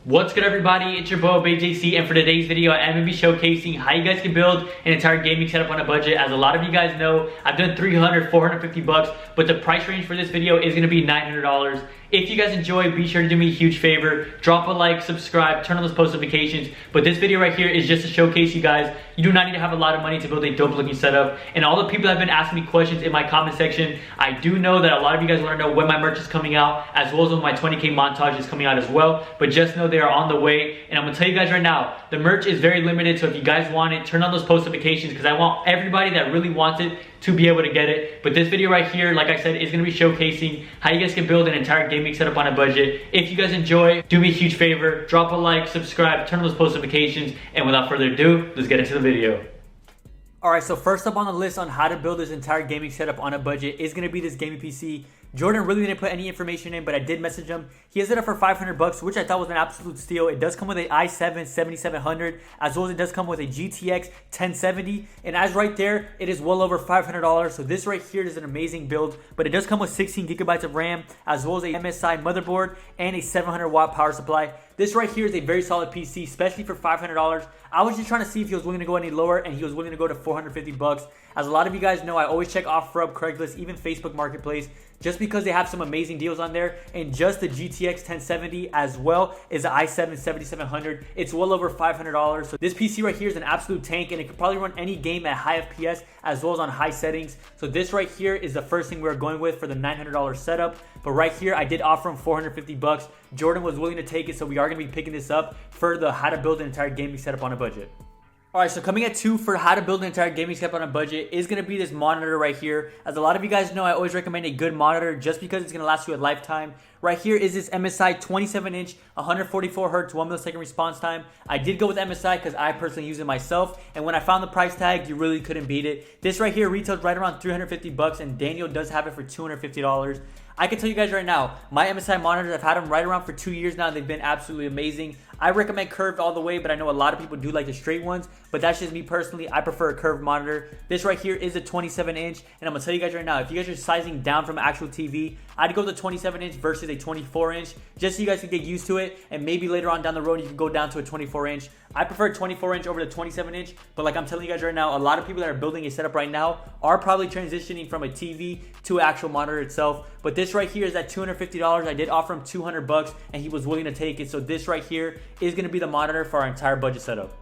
What's good, everybody? It's your boy BJC, and for today's video I'm going to be showcasing how you guys can build an entire gaming setup on a budget. As a lot of you guys know, I've done $300, $450, but the price range for this video is going to be $900. If you guys enjoy, be sure to do me a huge favor. Drop a like, subscribe, turn on those post notifications. But this video right here is just to showcase you guys, you do not need to have a lot of money to build a dope looking setup. And all the people that have been asking me questions in my comment section, I do know that a lot of you guys want to know when my merch is coming out, as well as when my 20K montage is coming out as well. But just know they are on the way. And I'm going to tell you guys right now, the merch is very limited. So if you guys want it, turn on those post notifications, because I want everybody that really wants it to be able to get it. But this video right here, like I said, is going to be showcasing how you guys can build an entire gaming setup on a budget. If you guys enjoy, do me a huge favor, drop a like, subscribe, turn on those post notifications, and without further ado, let's get into the video. Alright, so first up on the list on how to build this entire gaming setup on a budget is going to be this gaming PC. Jordan really didn't put any information in, but I did message him. He has it up for $500, which I thought was an absolute steal. It does come with an i7 7700, as well as it does come with a GTX 1070. And as right there, it is well over $500. So this right here is an amazing build, but it does come with 16 gigabytes of RAM, as well as a MSI motherboard and a 700 watt power supply. This right here is a very solid PC, especially for $500. I was just trying to see if he was willing to go any lower, and he was willing to go to $450. As a lot of you guys know, I always check OfferUp, Craigslist, even Facebook Marketplace, just because they have some amazing deals on there. And just the GTX 1070 as well is the i7 7700. It's well over $500. So this PC right here is an absolute tank, and it could probably run any game at high FPS as well as on high settings. So this right here is the first thing we're going with for the $900 setup. But right here, I did offer him $450. Jordan was willing to take it, so we are going to be picking this up for the how to build an entire gaming setup on a budget. Alright, so coming at 2 for how to build an entire gaming setup on a budget is going to be this monitor right here. As a lot of you guys know, I always recommend a good monitor just because it's going to last you a lifetime. Right here is this MSI 27-inch, 144 Hz, 1 millisecond response time. I did go with MSI because I personally use it myself, and when I found the price tag, you really couldn't beat it. This right here retails right around $350, and Daniel does have it for $250. I can tell you guys right now, my MSI monitors, I've had them right around for 2 years now. They've been absolutely amazing. I recommend curved all the way, but I know a lot of people do like the straight ones, but that's just me personally. I prefer a curved monitor. This right here is a 27-inch, and I'm going to tell you guys right now, if you guys are sizing down from an actual TV, I'd go with the 27-inch versus a 24-inch, just so you guys can get used to it, and maybe later on down the road, you can go down to a 24-inch. I prefer 24-inch over the 27-inch, but like I'm telling you guys right now, a lot of people that are building a setup right now are probably transitioning from a TV to an actual monitor itself. But this right here is at $250. I did offer him $200, and he was willing to take it. So this right here is going to be the monitor for our entire budget setup.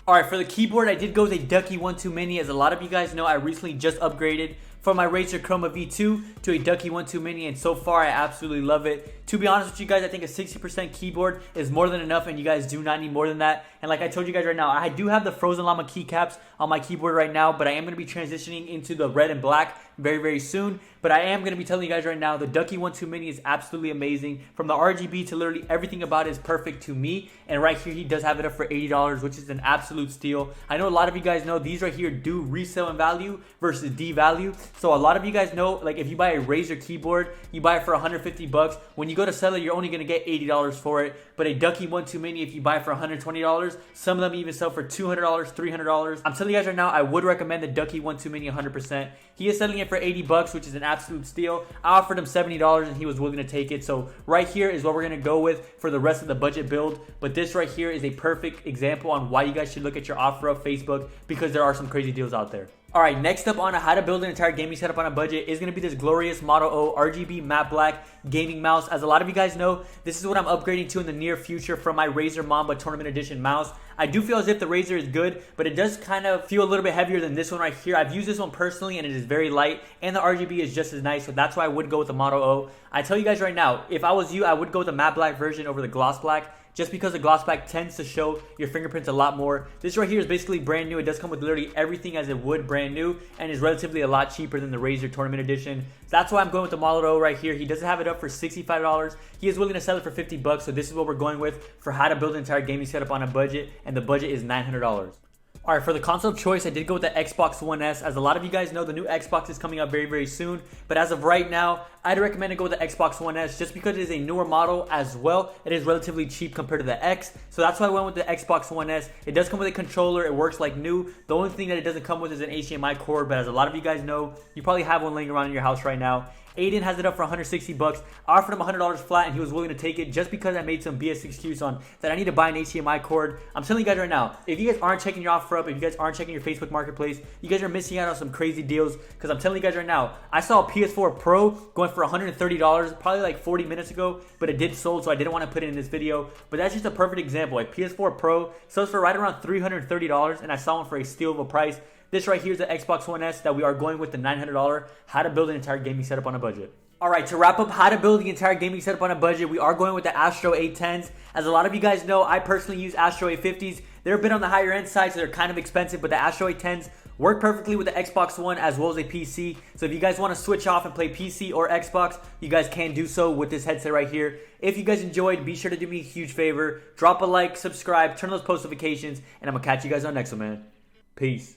Alright, for the keyboard, I did go with a Ducky 1-2 Mini. As a lot of you guys know, I recently just upgraded from my Razer Chroma V2 to a Ducky 1-2 Mini, and so far I absolutely love it. To be honest with you guys, I think a 60% keyboard is more than enough, and you guys do not need more than that. And like I told you guys right now, I do have the Frozen Llama keycaps on my keyboard right now, but I am going to be transitioning into the red and black very, very soon. But I am going to be telling you guys right now, the Ducky 1-2 Mini is absolutely amazing. From the RGB to literally everything about it is perfect to me. And right here, he does have it up for $80, which is an absolute steal. I know a lot of you guys know these right here do resell in value versus devalue. So a lot of you guys know, like if you buy a Razer keyboard, you buy it for $150. When you go to sell it, you're only going to get $80 for it. But a Ducky 1-2 Mini, if you buy it for $120, some of them even sell for $200, $300. I'm telling you guys right now, I would recommend the Ducky 1-2 Mini 100%. He is selling it for $80, which is an absolute steal. I offered him $70 and he was willing to take it. So right here is what we're going to go with for the rest of the budget build. But this right here is a perfect example on why you guys should look at your OfferUp, Facebook, because there are some crazy deals out there. Alright, next up on how to build an entire gaming setup on a budget is going to be this glorious Model O RGB matte black gaming mouse. As a lot of you guys know, this is what I'm upgrading to in the near future from my Razer Mamba Tournament Edition mouse. I do feel as if the Razer is good, but it does kind of feel a little bit heavier than this one right here. I've used this one personally, and it is very light, and the RGB is just as nice, so that's why I would go with the Model O. I tell you guys right now, if I was you, I would go with the matte black version over the gloss black, just because the gloss black tends to show your fingerprints a lot more. This right here is basically brand new. It does come with literally everything as it would brand new, and is relatively a lot cheaper than the Razer Tournament Edition. So that's why I'm going with the Model O right here. He doesn't have it up for $65. He is willing to sell it for $50, so this is what we're going with for how to build an entire gaming setup on a budget, and the budget is $900. Alright, for the console of choice, I did go with the Xbox One S. As a lot of you guys know, the new Xbox is coming up very, very soon. But as of right now, I'd recommend to go with the Xbox One S just because it is a newer model as well. It is relatively cheap compared to the X. So that's why I went with the Xbox One S. It does come with a controller. It works like new. The only thing that it doesn't come with is an HDMI cord. But as a lot of you guys know, you probably have one laying around in your house right now. Aiden has it up for 160 bucks. I offered him $100 flat and he was willing to take it just because I made some BS excuse on that I need to buy an HDMI cord. I'm telling you guys right now, if you guys aren't checking your offer up, if you guys aren't checking your Facebook Marketplace, you guys are missing out on some crazy deals, because I'm telling you guys right now, I saw a PS4 Pro going for $130 probably like 40 minutes ago, but it did sold, so I didn't want to put it in this video. But that's just a perfect example. A PS4 Pro sells for right around $330, and I saw one for a steal of a price. This right here is the Xbox One S that we are going with, the $900, how to build an entire gaming setup on a budget. Alright, to wrap up how to build the entire gaming setup on a budget, we are going with the Astro A10s. As a lot of you guys know, I personally use Astro A50s. They're a bit on the higher end side, so they're kind of expensive, but the Astro A10s work perfectly with the Xbox One as well as a PC. So if you guys want to switch off and play PC or Xbox, you guys can do so with this headset right here. If you guys enjoyed, be sure to do me a huge favor. Drop a like, subscribe, turn on those post notifications, and I'm going to catch you guys on next one, man. Peace.